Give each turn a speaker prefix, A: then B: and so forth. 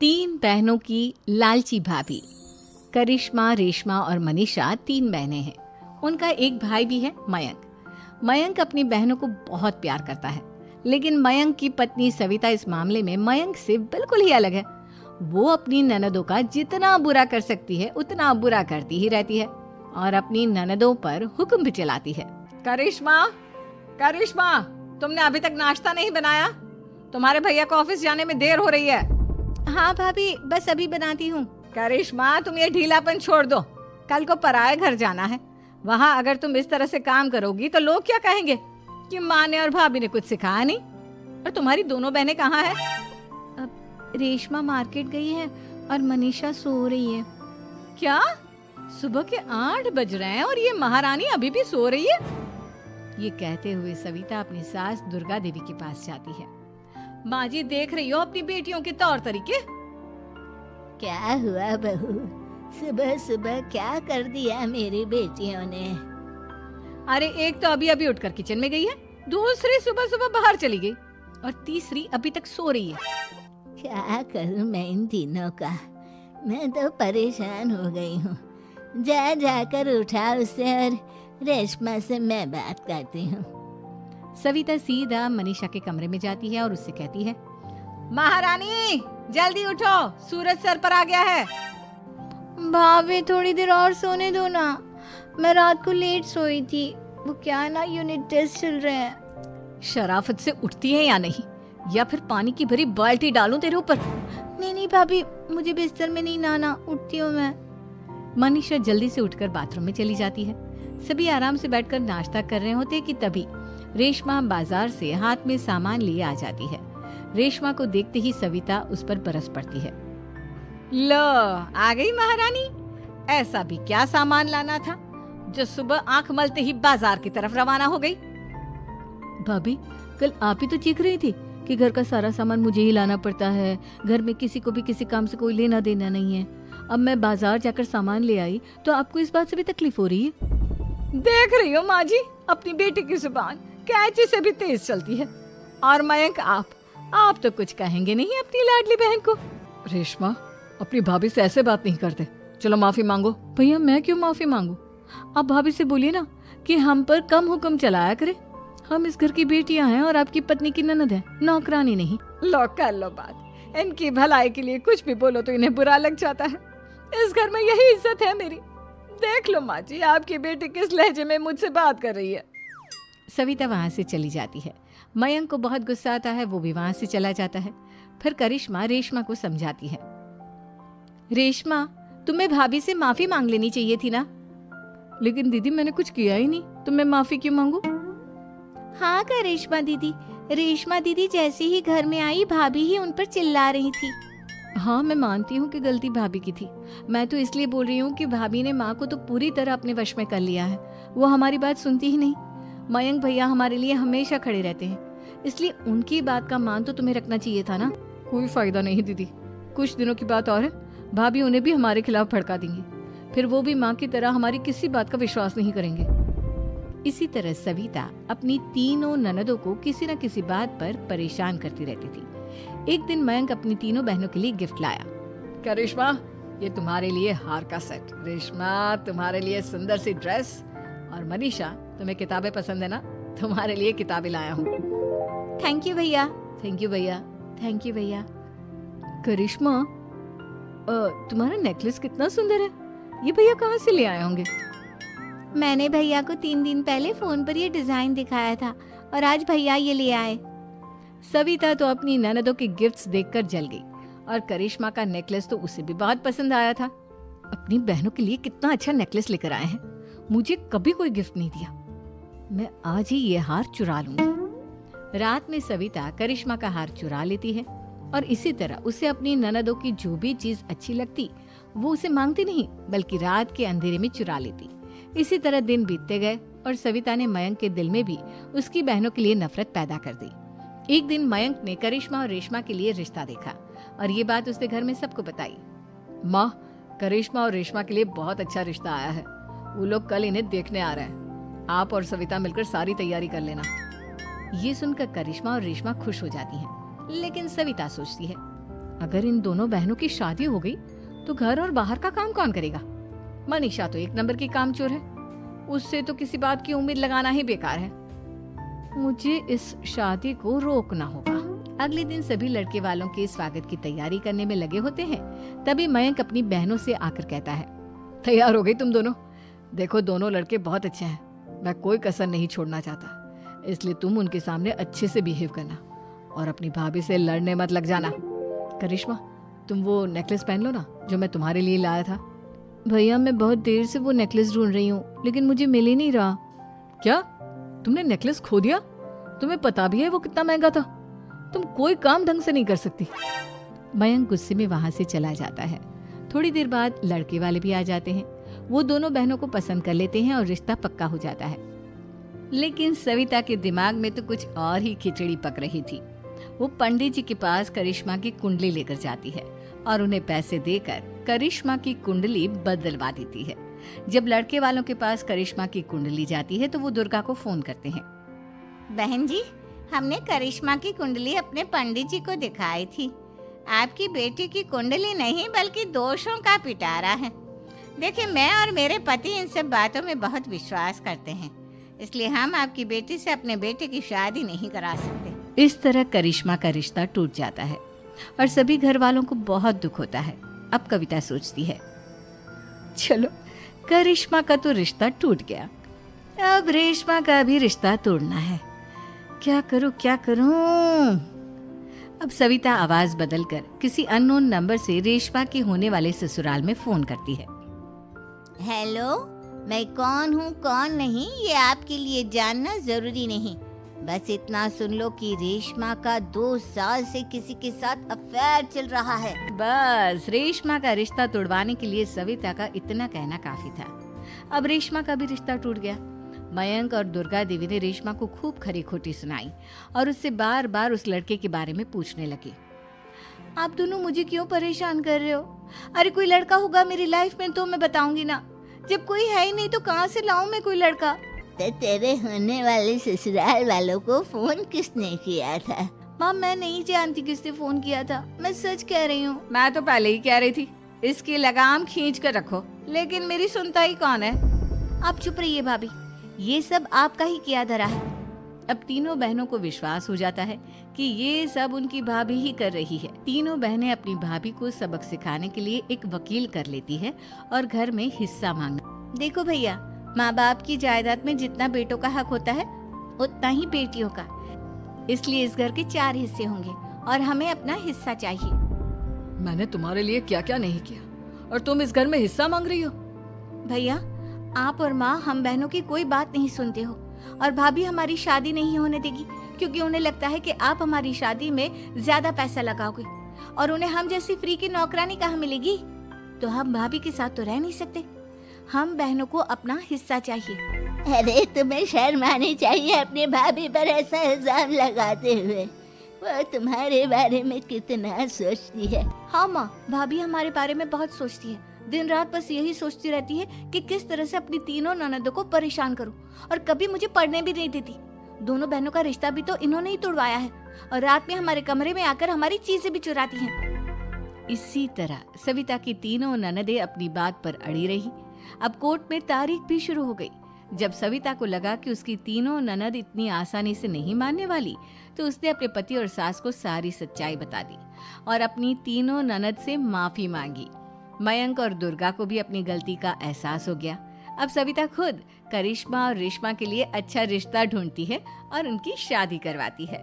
A: तीन बहनों की लालची भाभी। करिश्मा, रेशमा और मनीषा तीन बहनें हैं। उनका एक भाई भी है, मयंक। मयंक अपनी बहनों को बहुत प्यार करता है, लेकिन मयंक की पत्नी सविता इस मामले में मयंक से बिल्कुल ही अलग है। वो अपनी ननदों का जितना बुरा कर सकती है उतना बुरा करती ही रहती है और अपनी ननदों पर हुक्म भी चलाती है। करिश्मा, करिश्मा, तुमने अभी तक नाश्ता नहीं बनाया? तुम्हारे भैया को ऑफिस जाने में देर हो रही है। हाँ भाभी, बस अभी बनाती हूँ। करिश्मा, तुम ये ढीलापन छोड़ दो। कल को पराये घर जाना है। वहाँ अगर तुम इस तरह से काम करोगी तो लोग क्या कहेंगे कि माँ ने और भाभी ने कुछ सिखाया नहीं। और तुम्हारी दोनों बहनें कहाँ हैं? रेशमा मार्केट गई है और मनीषा सो रही है। क्या? सुबह के 8 बज रहे हैं और ये महारानी अभी भी सो रही है? ये कहते हुए सविता अपनी सास दुर्गा देवी के पास जाती है। माँ जी, देख रही हो अपनी बेटियों के तौर तरीके?
B: क्या हुआ बहू, सुबह सुबह क्या कर दिया मेरी बेटियों ने?
A: अरे एक तो अभी अभी उठकर किचन में गई है, दूसरी सुबह सुबह बाहर चली गई और तीसरी अभी तक सो रही है।
B: क्या करूं मैं इन तीनों का? मैं तो परेशान हो गई हूँ। जा जाकर उठा उसे और रेशमा से मैं बात करती हूँ।
A: सविता सीधा मनीषा के कमरे में जाती है और उससे कहती है, महारानी जल्दी उठो, सूरज सर पर आ गया है।
C: भाभी थोड़ी देर और सोने दो ना, मैं रात को लेट सोई थी। वो क्या है ना, यूनिट टेस्ट चल रहे हैं।
A: शराफत से उठती है या नहीं, या फिर पानी की भरी बाल्टी डालूं तेरे ऊपर?
C: नहीं नहीं भाभी, मुझे बिस्तर में नहीं नहाना, उठती हूँ मैं।
A: मनीषा जल्दी से उठकर बाथरूम में चली जाती है। सभी आराम से बैठकर नाश्ता कर रहे होते कि तभी रेशमा बाजार से हाथ में सामान लिए आ जाती है। रेशमा को देखते ही सविता उस पर बरस पड़ती है। लो, आ गई महारानी। ऐसा भी क्या सामान लाना था जो सुबह आंख मलते ही बाजार की तरफ रवाना हो गई?
D: भाभी, कल आप ही तो चीख रही थी कि घर का सारा सामान मुझे ही लाना पड़ता है, घर में किसी को भी किसी काम से कोई लेना देना नहीं है। अब मैं बाजार जाकर सामान ले आई तो आपको इस बात से भी तकलीफ हो रही है?
A: देख रही हो माँ जी, अपनी बेटी की जुबान कैंची से भी तेज चलती है। और मयंक, आप तो कुछ कहेंगे नहीं अपनी लाडली बहन को?
D: रेशमा, अपनी भाभी से ऐसे बात नहीं करते। चलो माफी मांगो। भैया, मैं क्यों माफी मांगू? आप भाभी से बोलिए ना कि हम पर कम हुक्म चलाया करे। हम इस घर की बेटियां हैं और आपकी पत्नी की ननद है, नौकरानी नहीं।
A: लो कर लो बात। इनकी भलाई के लिए कुछ भी बोलो तो इन्हें बुरा लग जाता है। इस घर में यही इज्जत है मेरी। देख लो माँ जी, आपकी बेटी किस लहजे में मुझसे बात कर रही है। सविता वहाँ से चली जाती है। मयंक को बहुत गुस्सा आता है, वो भी वहाँ से चला जाता है। फिर करिश्मा रेशमा को समझाती है। रेशमा, तुम्हें भाभी से माफी मांग लेनी चाहिए थी ना।
D: लेकिन दीदी, मैंने कुछ किया ही नहीं, तो मैं माफी क्यों मांगू?
C: हाँ करिश्मा दीदी, रेशमा दीदी जैसे ही घर में आई भाभी ही उन पर चिल्ला रही थी।
D: हाँ, मैं मानती हूँ कि गलती भाभी की थी। मैं तो इसलिए बोल रही हूँ कि भाभी ने माँ को तो पूरी तरह अपने वश में कर लिया है। वो हमारी बात सुनती ही नहीं। मयंक भैया हमारे लिए हमेशा खड़े रहते हैं, इसलिए उनकी बात का मान तो तुम्हें रखना चाहिए था ना। कोई फायदा नहीं दीदी, कुछ दिनों की बात और है, भाभी उन्हें भी हमारे खिलाफ भड़का देंगी। फिर वो भी माँ की तरह हमारी किसी बात का विश्वास नहीं करेंगे।
A: इसी तरह सविता अपनी तीनों ननदों को किसी न किसी बात पर परेशान करती रहती थी। एक दिन मयंक अपनी तीनों बहनों के लिए गिफ्ट लाया।
D: करिश्मा, ये तुम्हारे लिए हार का सेट। रेशमा, तुम्हारे लिए सुंदर सी ड्रेस। और मनीषा, तुम्हें किताबें पसंद है ना, तुम्हारे लिए किताबें लाया हूँ।
C: थैंक यू भैया।
D: थैंक यू भैया।
C: थैंक यू भैया।
D: करिश्मा, तुम्हारा नेकलेस कितना सुंदर है। ये भैया कहाँ से ले आए होंगे?
C: मैंने भैया को 3 दिन पहले फोन पर ये डिजाइन दिखाया था और आज भैया ये ले आए।
A: सविता तो अपनी ननदों के गिफ्ट्स देखकर जल गई और करिश्मा का नेकलेस तो उसे भी बहुत पसंद आया था। अपनी बहनों के लिए कितना अच्छा नेकलेस लेकर आए हैं, मुझे कभी कोई गिफ्ट नहीं दिया। मैं आज ही ये हार चुरा लूंगी। रात में सविता करिश्मा का हार चुरा लेती है और इसी तरह उसे अपनी ननदों की जो भी चीज अच्छी लगती वो उसे मांगती नहीं, बल्कि रात के अंधेरे में चुरा लेती। इसी तरह दिन बीतते गए और सविता ने मयंक के दिल में भी उसकी बहनों के लिए नफरत पैदा कर दी। एक दिन मयंक ने करिश्मा और रेशमा के लिए रिश्ता देखा और ये बात उसने घर में सबको बताई।
D: माँ, करिश्मा और रेशमा के लिए बहुत अच्छा रिश्ता आया है। वो लोग कल इन्हें देखने आ रहे हैं। आप और सविता मिलकर सारी तैयारी कर लेना।
A: ये सुनकर करिश्मा और रेशमा खुश हो जाती हैं, लेकिन सविता सोचती है, अगर इन दोनों बहनों की शादी हो गई तो घर और बाहर का काम कौन करेगा? मनीषा तो एक नंबर की कामचोर है, उससे तो किसी बात की उम्मीद लगाना ही बेकार है। मुझे इस शादी को रोकना होगा। अगले दिन सभी लड़के वालों के स्वागत की तैयारी करने में लगे होते हैं। तभी मयंक अपनी बहनों से आकर कहता है, तैयार हो गई तुम दोनों? देखो दोनों लड़के बहुत अच्छे हैं, मैं कोई कसर नहीं छोड़ना चाहता, इसलिए तुम उनके सामने अच्छे से बिहेव करना और अपनी भाभी से लड़ने मत लग जाना। करिश्मा, तुम वो नेकलेस पहन लो ना जो मैं तुम्हारे लिए लाया था।
D: भैया मैं बहुत देर से वो नेकलेस ढूंढ रही हूँ, लेकिन मुझे मिल ही नहीं रहा।
A: क्या तुमने नेकलेस खो दिया? तुम्हें पता भी है वो कितना महंगा था? तुम कोई काम ढंग से नहीं कर सकती।
D: मयंक गुस्से में वहां से चला जाता है। थोड़ी देर बाद लड़के वाले भी आ जाते हैं। वो दोनों बहनों को पसंद कर लेते हैं और रिश्ता पक्का हो जाता है।
A: लेकिन सविता के दिमाग में तो कुछ और ही खिचड़ी पक रही थी। वो पंडित जी के पास करिश्मा की कुंडली लेकर जाती है और उन्हें पैसे देकर करिश्मा की कुंडली बदलवा देती है। जब लड़के वालों के पास करिश्मा की कुंडली जाती है तो वो दुर्गा को फोन करते हैं।
B: बहन जी, हमने करिश्मा की कुंडली अपने पंडित जी को दिखाई थी। आपकी बेटी की कुंडली नहीं बल्कि दोषों का पिटारा है। देखिए, मैं और मेरे पति इन सब बातों में बहुत विश्वास करते हैं, इसलिए हम आपकी बेटी से अपने बेटे की शादी नहीं करा सकते।
A: इस तरह करिश्मा का रिश्ता टूट जाता है और सभी घर वालों को बहुत दुख होता है। अब कविता सोचती है, चलो करिश्मा का तो रिश्ता टूट गया, अब रेशमा का भी रिश्ता तोड़ना है। क्या करूं क्या करूं? अब सविता आवाज बदलकर किसी अननोन नंबर से रेशमा के होने वाले ससुराल में फोन करती है।
B: हेलो, मैं कौन हूँ कौन नहीं ये आपके लिए जानना जरूरी नहीं। बस इतना सुन लो कि रेशमा का 2 साल से किसी के साथ अफेयर चल रहा है।
A: बस रेशमा का रिश्ता तोड़वाने के लिए सविता का इतना कहना काफी था। अब रेशमा का भी रिश्ता टूट गया। मयंक और दुर्गा देवी ने रेशमा को खूब खरी खोटी सुनाई और उससे बार बार उस लड़के के बारे में पूछने लगी।
C: आप दोनों मुझे क्यों परेशान कर रहे हो? अरे कोई लड़का होगा मेरी लाइफ में तो मैं बताऊंगी ना, जब कोई है ही नहीं तो कहाँ से लाऊं मैं कोई लड़का?
B: तो तेरे होने वाले ससुराल वालों को फोन किसने किया था?
C: माँ, मैं नहीं जानती किसने फोन किया था, मैं सच कह रही हूँ।
A: मैं तो पहले ही कह रही थी इसकी लगाम खींच कर रखो, लेकिन मेरी सुनता ही कौन है।
C: आप चुप रहिए भाभी, ये सब आपका ही किया धरा है।
A: अब तीनों बहनों को विश्वास हो जाता है कि ये सब उनकी भाभी ही कर रही है। तीनों बहनें अपनी भाभी को सबक सिखाने के लिए एक वकील कर लेती है और घर में हिस्सा मांगना।
C: देखो भैया, माँ बाप की जायदाद में जितना बेटों का हक होता है उतना ही बेटियों का, इसलिए इस घर के 4 हिस्से होंगे और हमें अपना हिस्सा चाहिए।
A: मैंने तुम्हारे लिए क्या क्या नहीं किया और तुम इस घर में हिस्सा मांग रही हो?
C: भैया, आप और माँ हम बहनों की कोई बात नहीं सुनते हो और भाभी हमारी शादी नहीं होने देगी क्योंकि उन्हें लगता है कि आप हमारी शादी में ज्यादा पैसा लगाओगे और उन्हें हम जैसी फ्री की नौकरानी कहाँ मिलेगी। तो हम भाभी के साथ तो रह नहीं सकते, हम बहनों को अपना हिस्सा चाहिए।
B: अरे तुम्हें शर्म आनी चाहिए अपने भाभी पर ऐसा इल्जाम लगाते हुए। वो तुम्हारे बारे में कितना सोचती है।
C: हाँ माँ, भाभी हमारे बारे में बहुत सोचती है। दिन रात बस यही सोचती रहती है कि किस तरह से अपनी तीनों ननदों को परेशान करूं और कभी मुझे पढ़ने भी नहीं देती। दोनों बहनों का रिश्ता भी तो इन्होंने ही तोड़वाया है और रात में हमारे कमरे में आकर हमारी चीजें भी चुराती हैं।
A: इसी तरह सविता की तीनों ननदें अपनी बात पर अड़ी रही। अब कोर्ट में तारीख भी शुरू हो गई। जब सविता को लगा कि उसकी तीनों ननद इतनी आसानी से नहीं मानने वाली, तो उसने अपने पति और सास को सारी सच्चाई बता दी और अपनी तीनों ननद से माफी मांगी। मयंक और दुर्गा को भी अपनी गलती का एहसास हो गया। अब सविता खुद करिश्मा और रेशमा के लिए अच्छा रिश्ता ढूंढती है और उनकी शादी करवाती है।